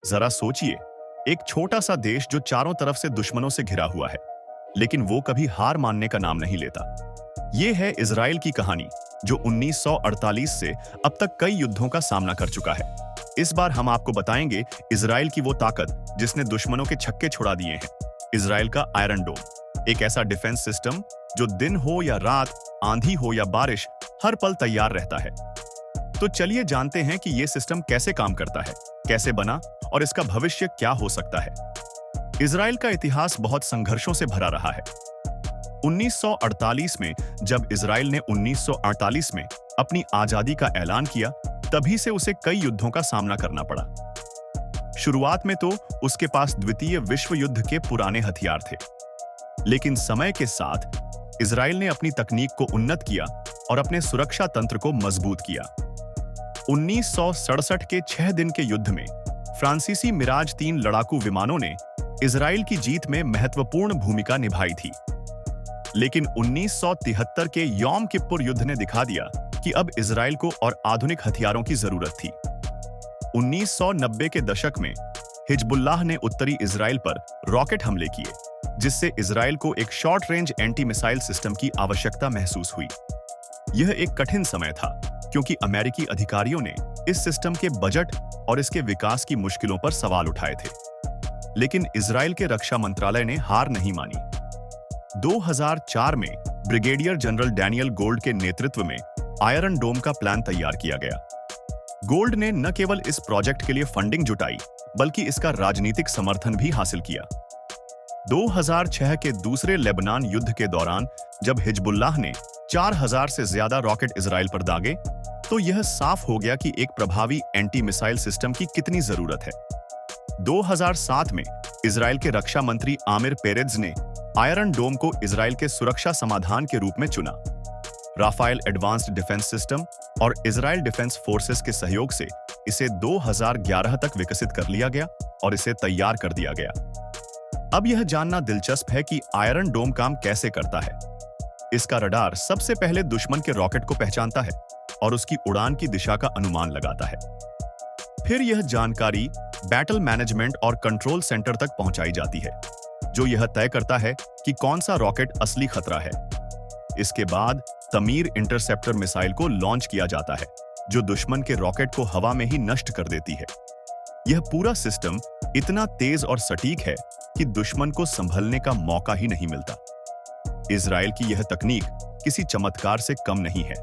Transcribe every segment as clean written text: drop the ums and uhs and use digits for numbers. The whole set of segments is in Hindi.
जरा सोचिए, एक छोटा सा देश जो चारों तरफ से दुश्मनों से घिरा हुआ है, लेकिन वो कभी हार मानने का नाम नहीं लेता। ये है इजराइल की कहानी, जो 1948 से अब तक कई युद्धों का सामना कर चुका है। इस बार हम आपको बताएंगे इजराइल की वो ताकत जिसने दुश्मनों के छक्के छुड़ा दिए हैं। इजराइल का आयरन डोम, एक ऐसा डिफेंस सिस्टम जो दिन हो या रात, आंधी हो या बारिश, हर पल तैयार रहता है। तो चलिए जानते हैं कि ये सिस्टम कैसे काम करता है, कैसे बना और इसका भविष्य क्या हो सकता है। इजराइल का इतिहास बहुत संघर्षों से भरा रहा है। 1948 में जब इजराइल ने 1948 में अपनी आजादी का ऐलान किया, तभी से उसे कई युद्धों का सामना करना पड़ा। शुरुआत में तो उसके पास द्वितीय विश्व युद्ध के पुराने हथियार थे, लेकिन समय के साथ इजराइल ने अपनी तकनीक को उन्नत किया और अपने सुरक्षा तंत्र को मजबूत किया। 1967 के 6 दिन के युद्ध में फ्रांसीसी मिराज 3 लड़ाकू विमानों ने इजराइल की जीत में महत्वपूर्ण भूमिका निभाई थी। लेकिन 1973 के यौम किप्पुर युद्ध ने दिखा दिया कि अब इजराइल को और आधुनिक हथियारों की जरूरत थी। 1990 के दशक में हिजबुल्लाह ने उत्तरी इजराइल पर रॉकेट हमले किए, जिससे इजराइल को एक short range anti missile system की आवश्यकता महसूस हुई। यह एक कठिन समय था, क्योंकि अमेरिकी अधिकारियों ने इस सिस्टम के बजट और इसके विकास की मुश्किलों पर सवाल उठाए थे। लेकिन इजराइल के रक्षा मंत्रालय ने हार नहीं मानी। 2004 में ब्रिगेडियर जनरल डैनियल गोल्ड के नेतृत्व में आयरन डोम का प्लान तैयार किया गया। गोल्ड ने न केवल इस प्रोजेक्ट के लिए फंडिंग जुटाई, बल्कि इसका राजनीतिक समर्थन भी हासिल किया। 2006 के दूसरे लेबनान युद्ध के दौरान जब हिजबुल्लाह ने 4000 से ज्यादा रॉकेट इजराइल पर दागे, तो यह साफ हो गया कि एक प्रभावी एंटी मिसाइल सिस्टम की कितनी जरूरत है। 2007 में इजराइल के रक्षा मंत्री आमिर पेरेज ने आयरन डोम को इजराइल के सुरक्षा समाधान के रूप में चुना। राफाइल एडवांस्ड डिफेंस सिस्टम और इजराइल डिफेंस फोर्सेस के सहयोग से इसे 2011 तक विकसित कर लिया गया और इसे तैयार कर दिया गया। अब यह जानना दिलचस्प है कि आयरन डोम काम कैसे करता है। इसका रडार सबसे पहले दुश्मन के रॉकेट को पहचानता है और उसकी उड़ान की दिशा का अनुमान लगाता है। फिर यह जानकारी बैटल मैनेजमेंट और कंट्रोल सेंटर तक पहुंचाई जाती है, जो यह तय करता है कि कौन सा रॉकेट असली खतरा है। इसके बाद तमीर इंटरसेप्टर मिसाइल को लॉन्च किया जाता है, जो दुश्मन के रॉकेट को हवा में ही नष्ट कर देती है। यह पूरा सिस्टम इतना तेज और सटीक है कि दुश्मन को संभलने का मौका ही नहीं मिलता। इजराइल की यह तकनीक किसी चमत्कार से कम नहीं है।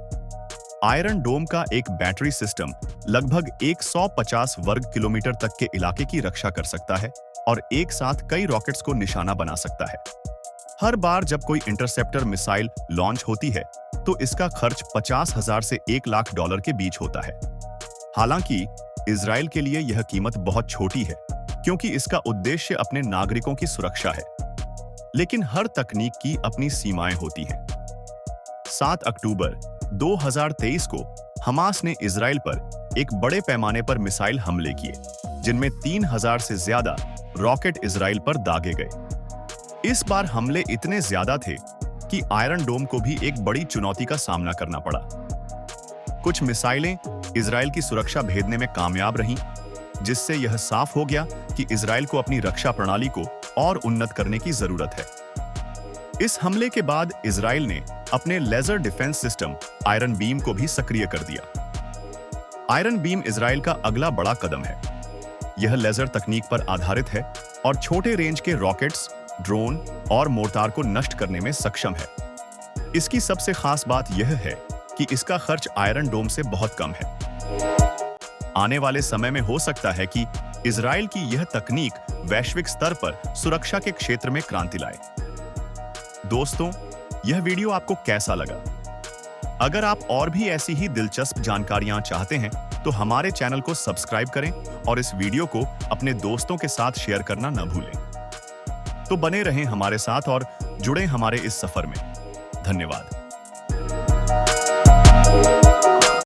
आयरन डोम का एक बैटरी सिस्टम लगभग 150 वर्ग किलोमीटर तक के इलाके की रक्षा कर सकता है और एक साथ कई रॉकेट्स को निशाना बना सकता है। हर बार जब कोई इंटरसेप्टर मिसाइल लॉन्च होती है, तो इसका खर्च 50,000 से $1,00,000 के बीच होता है। हालांकि इजराइल के लिए यह कीमत बहुत छोटी है, क्योंकि इसका उद्देश्य अपने नागरिकों की सुरक्षा है। लेकिन हर तकनीक की अपनी सीमाएं होती हैं। 7 अक्टूबर 2023 को हमास ने इजराइल पर एक बड़े पैमाने पर मिसाइल हमले किए, जिनमें 3000 से ज्यादा रॉकेट इजराइल पर दागे गए। इस बार हमले इतने ज्यादा थे कि आयरन डोम को भी एक बड़ी चुनौती का सामना करना पड़ा। कुछ मिसाइलें इजराइल की सुरक्षा भेदने में कामयाब रहीं, जिससे यह साफ हो गया कि इजराइल को अपनी रक्षा प्रणाली को और उन्नत करने की जरूरत है। इस हमले के बाद इजराइल ने अपने laser defence system Iron Beam को भी सक्रिय कर दिया। आयरन बीम इजराइल का अगला बड़ा कदम है। यह लेजर तकनीक पर आधारित है और छोटे रेंज के रॉकेट्स, ड्रोन और मोर्टार को नष्ट करने में सक्षम है। इसकी सबसे खास बात यह है कि इसका खर्च आयरन डोम से बहुत कम है। आने वाले समय में हो सकता है कि इजराइल की यह तकनीक वैश्विक स्तर पर सुरक्षा के क्षेत्र में क्रांति लाए। दोस्तों, यह वीडियो आपको कैसा लगा? अगर आप और भी ऐसी ही दिलचस्प जानकारियां चाहते हैं, तो हमारे चैनल को सब्सक्राइब करें और इस वीडियो को अपने दोस्तों के साथ शेयर करना न भूलें। तो बने रहें हमारे साथ और जुड़ें हमारे इस सफर में। धन्यवाद।